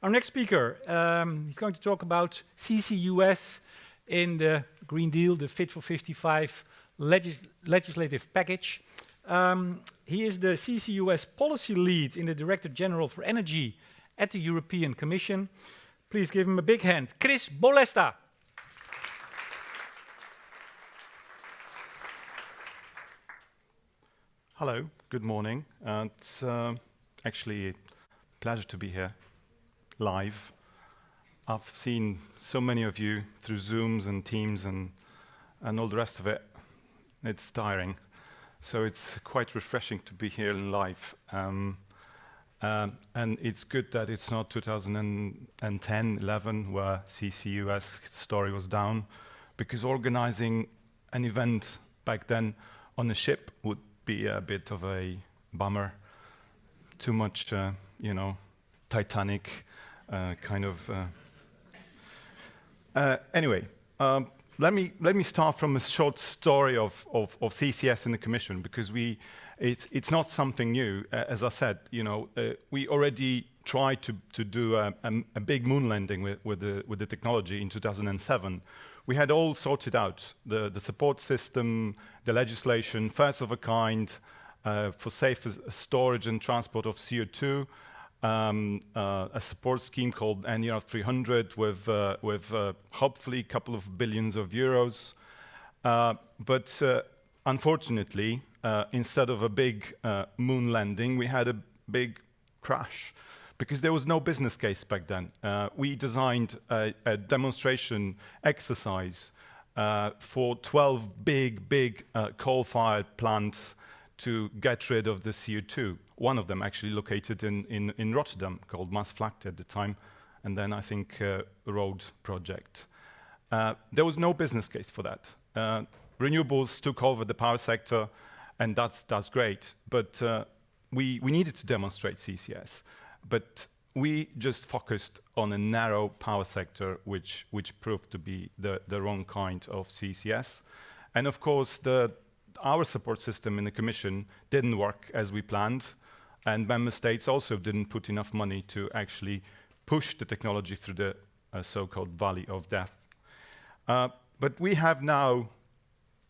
Our next speaker, he's going to talk about CCUS in the Green Deal, the Fit for 55 legislative package. He is the CCUS policy lead in the Director General for Energy at the European Commission. Please give him a big hand. Chris Bolesta. Hello, good morning. It's actually a pleasure to be here, live. I've seen so many of you through Zooms and Teams and all the rest of it. It's tiring. So it's quite refreshing to be here live. And it's good that it's not 2010, 11, where CCUS story was down, because organizing an event back then on a ship would be a bit of a bummer. Too much, Titanic kind of. Anyway, let me start from a short story of CCS in the Commission, because it's not something new. As I said, we already tried to do a big moon landing with the technology in 2007. We had all sorted out the support system, the legislation, first of a kind, for safe storage and transport of CO2, a support scheme called NER 300 with hopefully a couple of billions of euros. But unfortunately, instead of a big moon landing, we had a big crash, because there was no business case back then. We designed a demonstration exercise for 12 big coal-fired plants to get rid of the CO2. One of them actually located in Rotterdam, called Maasvlakte at the time, and then I think a road project. There was no business case for that. Renewables took over the power sector, and that's great, but we needed to demonstrate CCS. But we just focused on a narrow power sector, which proved to be the wrong kind of CCS. And of course, our support system in the Commission didn't work as we planned, and member states also didn't put enough money to actually push the technology through the so-called valley of death. But we have now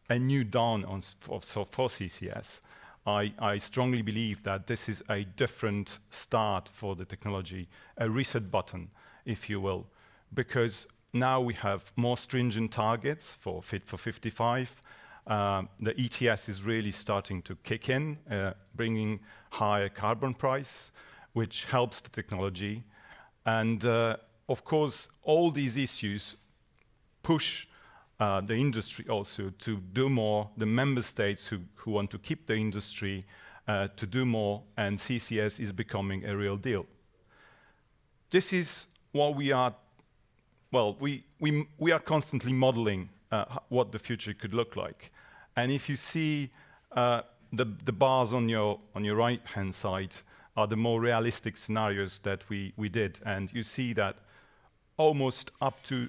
a new dawn for CCS. I strongly believe that this is a different start for the technology, a reset button, if you will, because now we have more stringent targets for Fit for 55. The ETS is really starting to kick in, bringing higher carbon price, which helps the technology. And of course, all these issues push the industry also to do more, the member states who want to keep the industry to do more, and CCS is becoming a real deal. This is what we are, we are constantly modeling what the future could look like. And if you see the bars on your right-hand side are the more realistic scenarios that we did, and you see that almost up to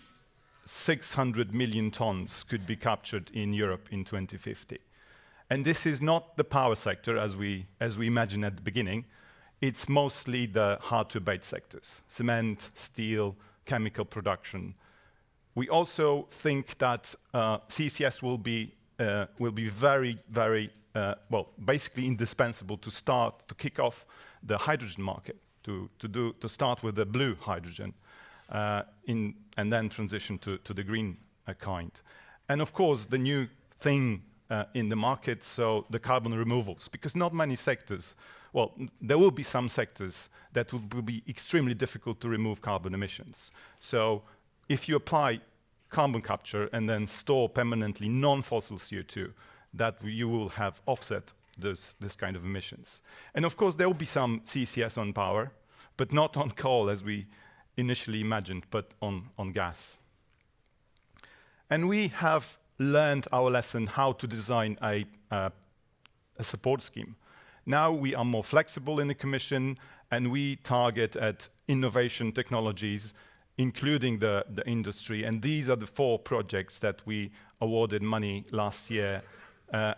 600 million tons could be captured in Europe in 2050. And this is not the power sector as we imagined at the beginning. It's mostly the hard-to-abate sectors: cement, steel, chemical production. We also think that CCS will be very, basically indispensable to kick off the hydrogen market, to start with the blue hydrogen. And then transition to the green kind. And of course, the new thing in the market, so the carbon removals, because not many sectors, there will be some sectors that will be extremely difficult to remove carbon emissions. So if you apply carbon capture and then store permanently non-fossil CO2, that you will have offset this kind of emissions. And of course, there will be some CCS on power, but not on coal as we initially imagined, but on gas. And we have learned our lesson how to design a support scheme. Now we are more flexible in the Commission, and we target at innovation technologies, including the industry. And these are the 4 projects that we awarded money last year.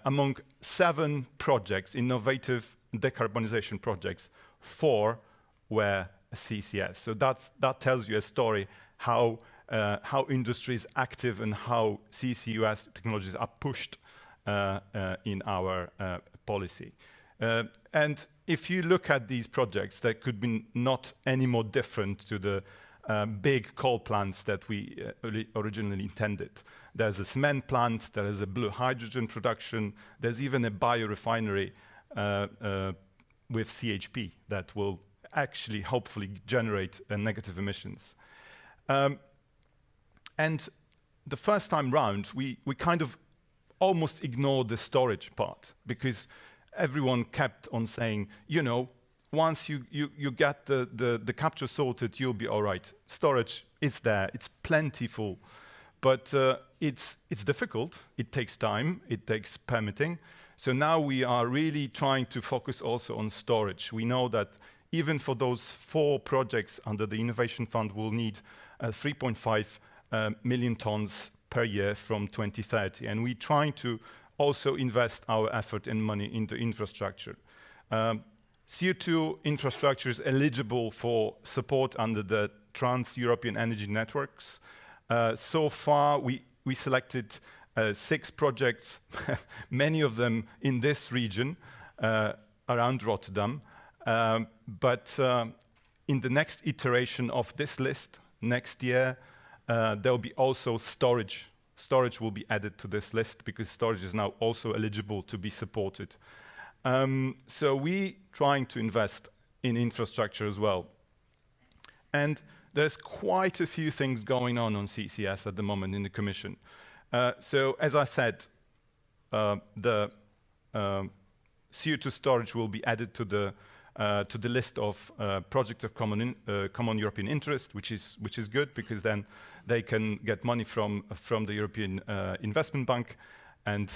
Among 7 projects, innovative decarbonization projects, 4 were CCS. So that tells you a story how industry is active and how CCUS technologies are pushed in our policy. And if you look at these projects, they could be not any more different to the big coal plants that we originally intended. There's a cement plant, there is a blue hydrogen production, there's even a biorefinery with CHP that will actually hopefully generate negative emissions. And the first time round, we kind of almost ignored the storage part because everyone kept on saying, you know, once you get the capture sorted, you'll be all right. Storage is there, it's plentiful, but it's difficult, it takes time, it takes permitting. So now we are really trying to focus also on storage. We know that even for those 4 projects under the Innovation Fund, we'll need 3.5 million tons per year from 2030. And we're trying to also invest our effort and money into infrastructure. CO2 infrastructure is eligible for support under the Trans-European Energy Networks. So far, we selected 6 projects, many of them in this region, around Rotterdam. But in the next iteration of this list, next year, there will be also storage. Storage will be added to this list because storage is now also eligible to be supported. So we're trying to invest in infrastructure as well. And there's quite a few things going on CCS at the moment in the Commission. So as I said, the CO2 storage will be added to the list of projects of common European interest, which is good because then they can get money from the European Investment Bank and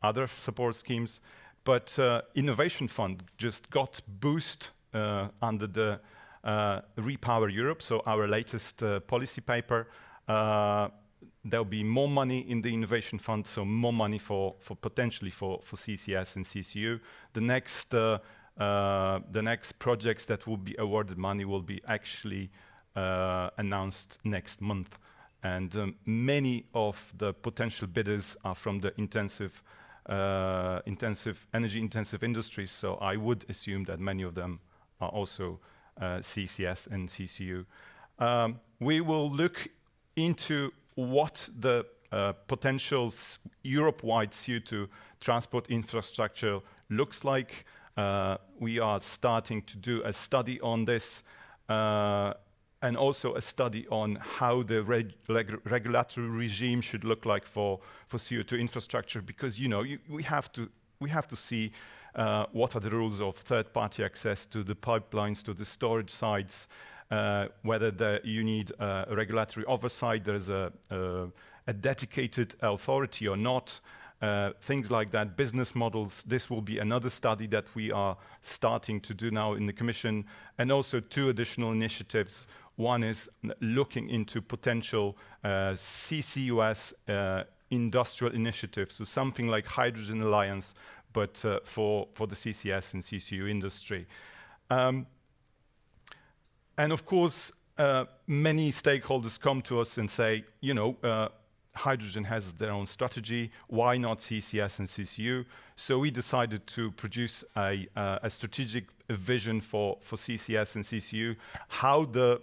other support schemes. But Innovation Fund just got boost under the Repower Europe, so our latest policy paper. There'll be more money in the Innovation Fund, so more money for potentially for CCS and CCU. The next projects that will be awarded money will be actually announced next month. And many of the potential bidders are from the energy-intensive industries, so I would assume that many of them are also CCS and CCU. We will look into what the potential Europe-wide CO2 transport infrastructure looks like. We are starting to do a study on this and also a study on how the regulatory regime should look like for CO2 infrastructure, because we have to see what are the rules of third-party access to the pipelines, to the storage sites, whether you need a regulatory oversight, there's a dedicated authority or not, things like that, business models. This will be another study that we are starting to do now in the Commission, and also 2 additional initiatives. One is looking into potential CCUS industrial initiatives, so something like Hydrogen Alliance, but for the CCS and CCU industry. And of course, many stakeholders come to us and say, hydrogen has their own strategy, why not CCS and CCU? So we decided to produce a strategic vision for CCS and CCU, how the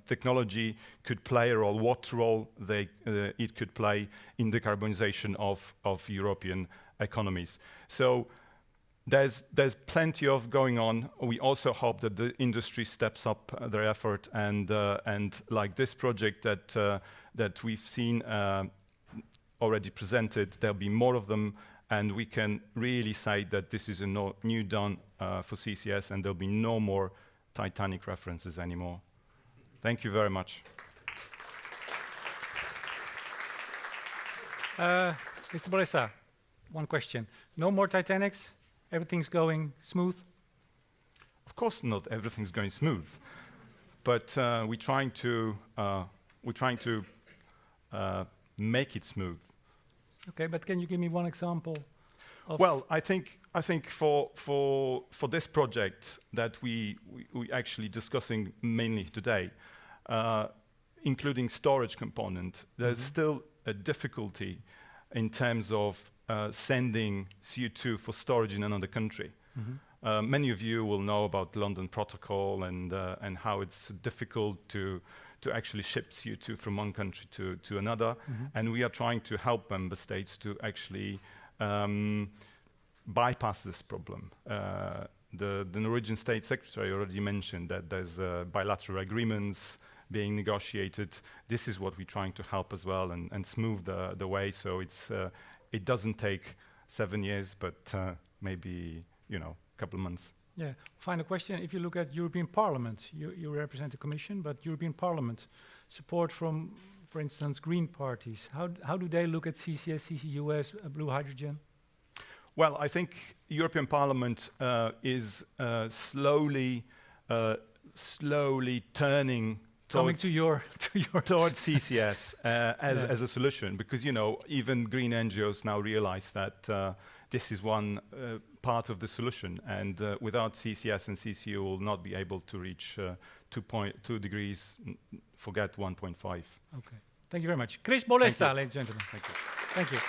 technology could play a role, what role it could play in the decarbonization of European economies. So there's plenty of going on. We also hope that the industry steps up their effort, and like this project that we've seen already presented, there'll be more of them, and we can really say that this is a new dawn for CCS, and there'll be no more Titanic references anymore. Thank you very much. Mr. Bolesta, one question. No more Titanics? Everything's going smooth? Of course not everything's going smooth, but we're trying to make it smooth. Okay, but can you give me one example? Well, I think for this project that we actually discussing mainly today, including storage component, there's still a difficulty in terms of sending CO2 for storage in another country. Many of you will know about the London Protocol and how it's difficult to actually ship CO2 from one country to another. And we are trying to help member states to actually bypass this problem. The Norwegian State Secretary already mentioned that there's bilateral agreements being negotiated. This is what we're trying to help as well and smooth the way, so it doesn't take 7 years, but maybe a couple of months. Yeah. Final question. If you look at European Parliament, you represent the Commission, but European Parliament, support from, for instance, green parties, how do they look at CCS, CCUS, blue hydrogen? Well, I think European Parliament is slowly turning Coming to your towards CCS as a solution, because even green NGOs now realize that this is one part of the solution, and without CCS and CCU will not be able to reach 2 degrees, forget 1.5. Okay. Thank you very much. Chris Bolesta, ladies and gentlemen. Thank you. Thank you.